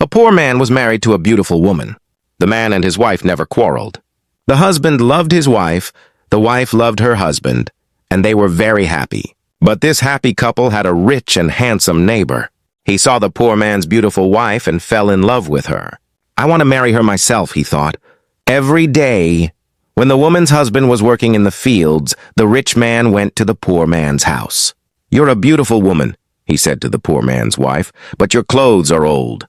A poor man was married to a beautiful woman. The man and his wife never quarreled. The husband loved his wife, the wife loved her husband, and they were very happy. But this happy couple had a rich and handsome neighbor. He saw the poor man's beautiful wife and fell in love with her. I want to marry her myself, he thought. Every day, when the woman's husband was working in the fields, the rich man went to the poor man's house. "You're a beautiful woman," he said to the poor man's wife, "but your clothes are old.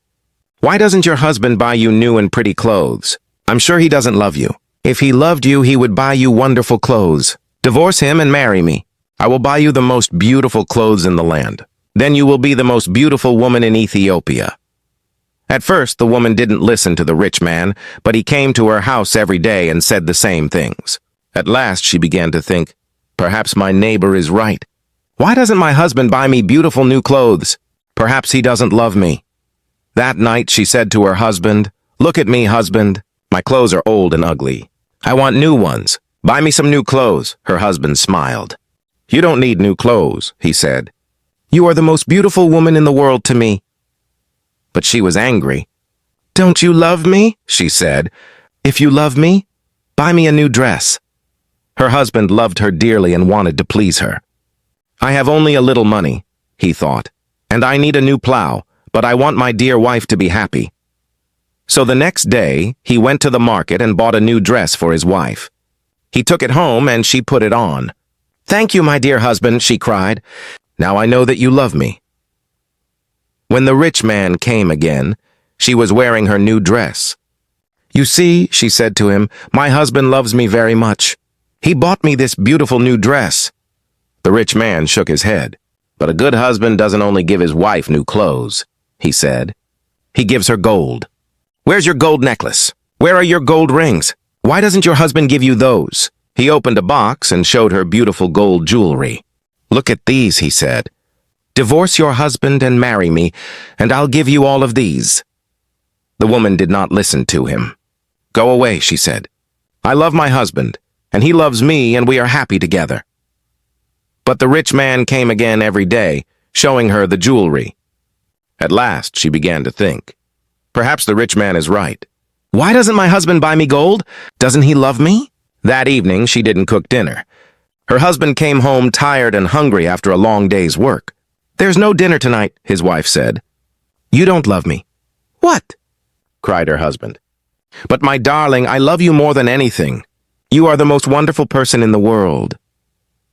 Why doesn't your husband buy you new and pretty clothes? I'm sure he doesn't love you. If he loved you, he would buy you wonderful clothes. Divorce him and marry me. I will buy you the most beautiful clothes in the land. Then you will be the most beautiful woman in Ethiopia." At first, the woman didn't listen to the rich man, but he came to her house every day and said the same things. At last, she began to think, perhaps my neighbor is right. Why doesn't my husband buy me beautiful new clothes? Perhaps he doesn't love me. That night, she said to her husband, "Look at me, husband. My clothes are old and ugly. I want new ones. Buy me some new clothes." Her husband smiled. "You don't need new clothes," he said. "You are the most beautiful woman in the world to me." But she was angry. "Don't you love me?" she said. "If you love me, buy me a new dress." Her husband loved her dearly and wanted to please her. "I have only a little money," he thought, "and I need a new plow, but I want my dear wife to be happy." So the next day, he went to the market and bought a new dress for his wife. He took it home and she put it on. "Thank you, my dear husband," she cried. "Now I know that you love me." When the rich man came again, she was wearing her new dress. "You see," she said to him, "my husband loves me very much. He bought me this beautiful new dress." The rich man shook his head. "But a good husband doesn't only give his wife new clothes," he said. "He gives her gold. Where's your gold necklace? Where are your gold rings? Why doesn't your husband give you those?" He opened a box and showed her beautiful gold jewelry. "Look at these," he said. "Divorce your husband and marry me, and I'll give you all of these." The woman did not listen to him. "Go away," she said. "I love my husband, and he loves me, and we are happy together." But the rich man came again every day, showing her the jewelry. At last, she began to think, perhaps the rich man is right. Why doesn't my husband buy me gold? Doesn't he love me? That evening, she didn't cook dinner. Her husband came home tired and hungry after a long day's work. "There's no dinner tonight," his wife said. "You don't love me." "What?" cried her husband. "But my darling, I love you more than anything. You are the most wonderful person in the world."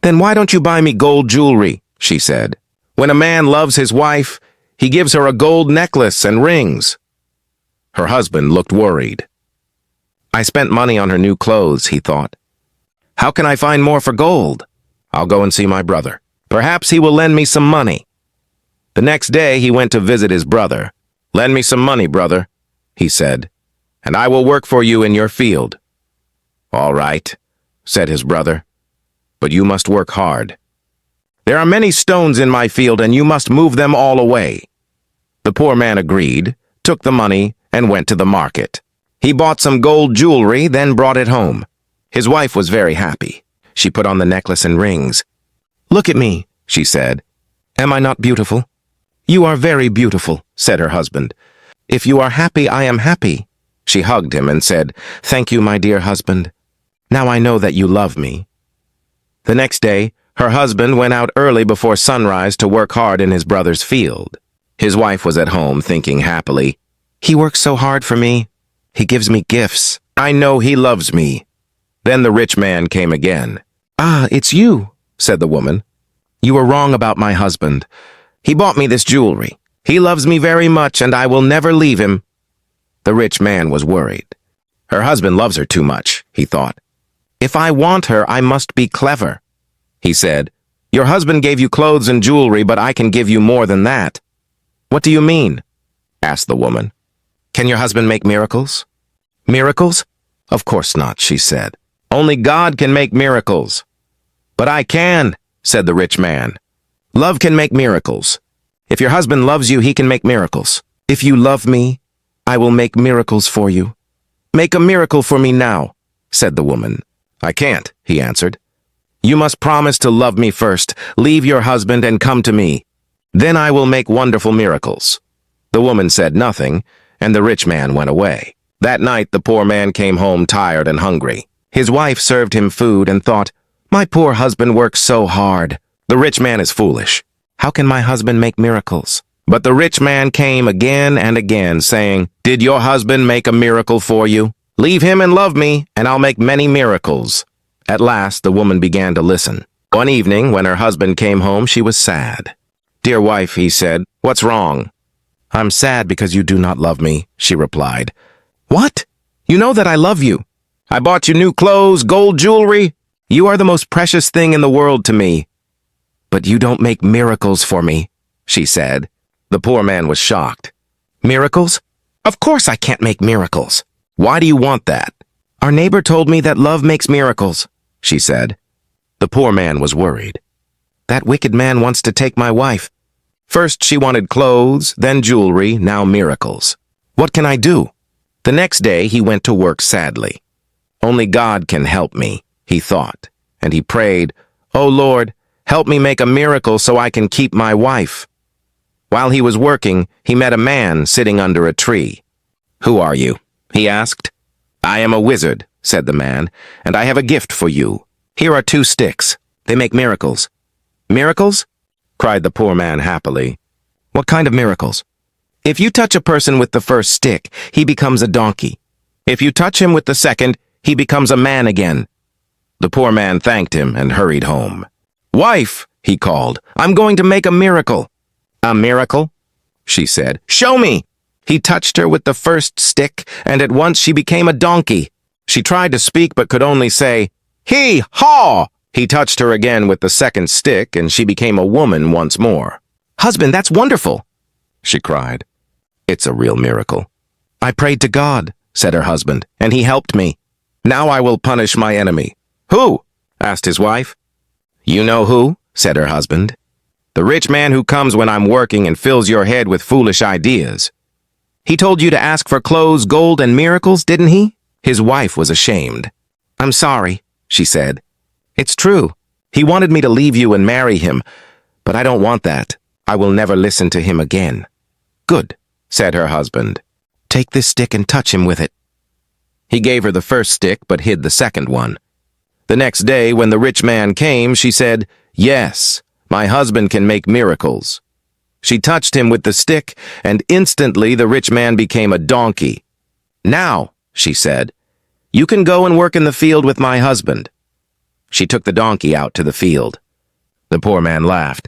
"Then why don't you buy me gold jewelry?" she said. "When a man loves his wife, he gives her a gold necklace and rings." Her husband looked worried. "I spent money on her new clothes," he thought. "How can I find more for gold? I'll go and see my brother. Perhaps he will lend me some money." The next day he went to visit his brother. "Lend me some money, brother," he said, "and I will work for you in your field." "All right," said his brother, "but you must work hard. There are many stones in my field, and you must move them all away." The poor man agreed, took the money, and went to the market. He bought some gold jewelry, then brought it home. His wife was very happy. She put on the necklace and rings. "Look at me," she said. "Am I not beautiful?" "You are very beautiful," said her husband. "If you are happy, I am happy." She hugged him and said, "Thank you, my dear husband. Now I know that you love me." The next day, her husband went out early before sunrise to work hard in his brother's field. His wife was at home thinking happily, "He works so hard for me. He gives me gifts. I know he loves me." Then the rich man came again. "Ah, it's you," said the woman. "You were wrong about my husband. He bought me this jewelry. He loves me very much, and I will never leave him." The rich man was worried. Her husband loves her too much, he thought. "If I want her, I must be clever." He said, "Your husband gave you clothes and jewelry, but I can give you more than that." "What do you mean?" asked the woman. "Can your husband make miracles?" "Miracles? Of course not," she said. "Only God can make miracles." "But I can," said the rich man. "Love can make miracles. If your husband loves you, he can make miracles. If you love me, I will make miracles for you." "Make a miracle for me now," said the woman. "I can't," he answered. "You must promise to love me first, leave your husband and come to me. Then I will make wonderful miracles." The woman said nothing, and the rich man went away. That night, the poor man came home tired and hungry. His wife served him food and thought, "My poor husband works so hard. The rich man is foolish. How can my husband make miracles?" But the rich man came again and again, saying, "Did your husband make a miracle for you? Leave him and love me, and I'll make many miracles." At last, the woman began to listen. One evening, when her husband came home, she was sad. "Dear wife," he said, "what's wrong?" "I'm sad because you do not love me," she replied. "What? You know that I love you. I bought you new clothes, gold jewelry. You are the most precious thing in the world to me. But you don't make miracles for me," she said. The poor man was shocked. "Miracles? Of course I can't make miracles. Why do you want that?" "Our neighbor told me that love makes miracles," she said. The poor man was worried. "That wicked man wants to take my wife. First she wanted clothes, then jewelry, now miracles. What can I do?" The next day he went to work sadly. "Only God can help me," he thought, and he prayed, "Oh Lord, help me make a miracle so I can keep my wife." While he was working, he met a man sitting under a tree. "Who are you?" he asked. "I am a wizard," said the man, "and I have a gift for you. Here are 2 sticks. They make miracles." "Miracles?" cried the poor man happily. "What kind of miracles?" "If you touch a person with the first stick, he becomes a donkey. If you touch him with the second, he becomes a man again." The poor man thanked him and hurried home. "Wife," he called, "I'm going to make a miracle." "A miracle?" she said. "Show me." He touched her with the first stick, and at once she became a donkey. She tried to speak but could only say, "Hee-haw!" He touched her again with the second stick, and she became a woman once more. "Husband, that's wonderful," she cried. "It's a real miracle." "I prayed to God," said her husband, "and he helped me. Now I will punish my enemy." "Who?" asked his wife. "You know who," said her husband. "The rich man who comes when I'm working and fills your head with foolish ideas. He told you to ask for clothes, gold, and miracles, didn't he?" His wife was ashamed. "I'm sorry," she said. "It's true. He wanted me to leave you and marry him, but I don't want that. I will never listen to him again." "Good," said her husband. "Take this stick and touch him with it." He gave her the first stick but hid the second one. The next day, when the rich man came, she said, "Yes, my husband can make miracles." She touched him with the stick, and instantly the rich man became a donkey. "Now," she said, "you can go and work in the field with my husband." She took the donkey out to the field. The poor man laughed.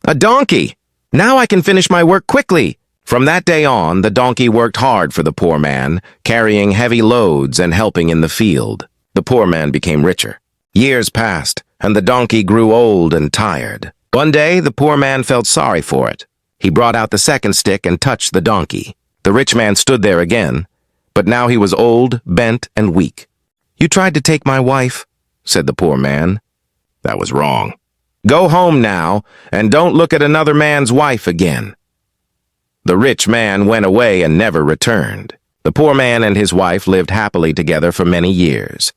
"A donkey! Now I can finish my work quickly." From that day on, the donkey worked hard for the poor man, carrying heavy loads and helping in the field. The poor man became richer. Years passed, and the donkey grew old and tired. One day, the poor man felt sorry for it. He brought out the second stick and touched the donkey. The rich man stood there again, but now he was old, bent, and weak. "You tried to take my wife," said the poor man. "That was wrong. Go home now, and don't look at another man's wife again." The rich man went away and never returned. The poor man and his wife lived happily together for many years.